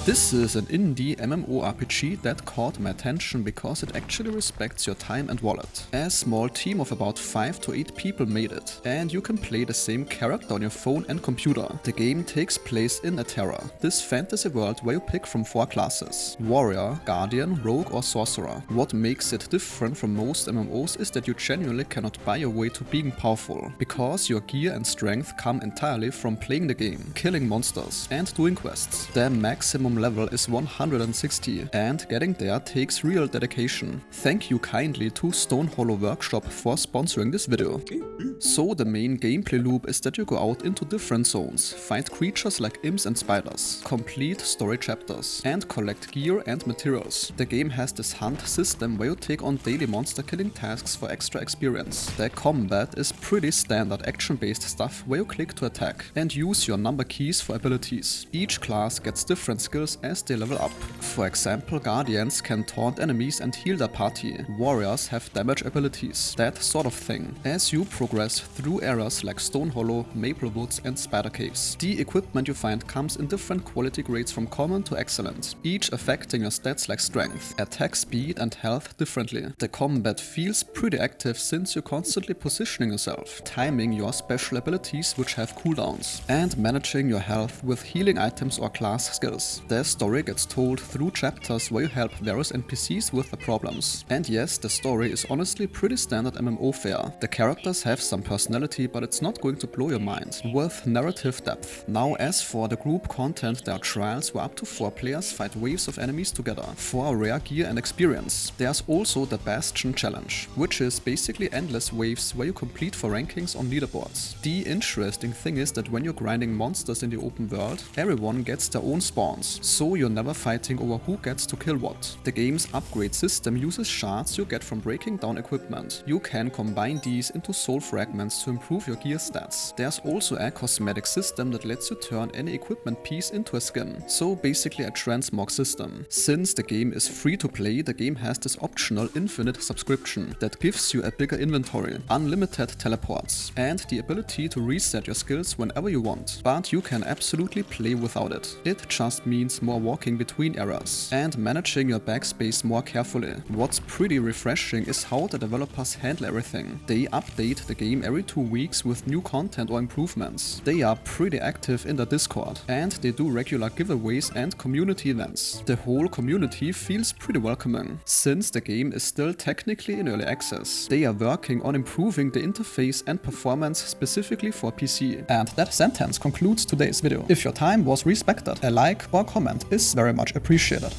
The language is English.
This is an indie MMORPG that caught my attention because it actually respects your time and wallet. A small team of about 5 to 8 people made it, and you can play the same character on your phone and computer. The game takes place in Eterra, this fantasy world where you pick from 4 classes: Warrior, Guardian, Rogue or Sorcerer. What makes it different from most MMOs is that you genuinely cannot buy your way to being powerful, because your gear and strength come entirely from playing the game, killing monsters and doing quests. The maximum level is 160, and getting there takes real dedication. Thank you kindly to Stone Hollow Workshop for sponsoring this video. So the main gameplay loop is that you go out into different zones, fight creatures like imps and spiders, complete story chapters, and collect gear and materials. The game has this hunt system where you take on daily monster killing tasks for extra experience. The combat is pretty standard action-based stuff where you click to attack and use your number keys for abilities. Each class gets different skills as they level up. For example, Guardians can taunt enemies and heal their party. Warriors have damage abilities, that sort of thing, as you progress through areas like Stone Hollow, Maple Woods and Spider Caves. The equipment you find comes in different quality grades from common to excellent, each affecting your stats like strength, attack speed and health differently. The combat feels pretty active since you're constantly positioning yourself, timing your special abilities which have cooldowns, and managing your health with healing items or class skills. The story gets told through chapters where you help various NPCs with their problems. And yes, the story is honestly pretty standard MMO fare. The characters have some personality, but it's not going to blow your mind, with narrative depth. Now, as for the group content, there are trials where up to 4 players fight waves of enemies together for rare gear and experience. There's also the Bastion challenge, which is basically endless waves where you complete for rankings on leaderboards. The interesting thing is that when you're grinding monsters in the open world, everyone gets their own spawns, so you're never fighting over who gets to kill what. The game's upgrade system uses shards you get from breaking down equipment. You can combine these into soul fragments to improve your gear stats. There's also a cosmetic system that lets you turn any equipment piece into a skin, so basically a transmog system. Since the game is free to play, the game has this optional infinite subscription that gives you a bigger inventory, unlimited teleports, and the ability to reset your skills whenever you want. But you can absolutely play without it. It just means more walking between areas and managing your backspace more carefully. What's pretty refreshing is how the developers handle everything. They update the game every 2 weeks with new content or improvements. They are pretty active in the Discord, and they do regular giveaways and community events. The whole community feels pretty welcoming. Since the game is still technically in early access, they are working on improving the interface and performance specifically for PC. And that sentence concludes today's video. If your time was respected, a like or comment is very much appreciated.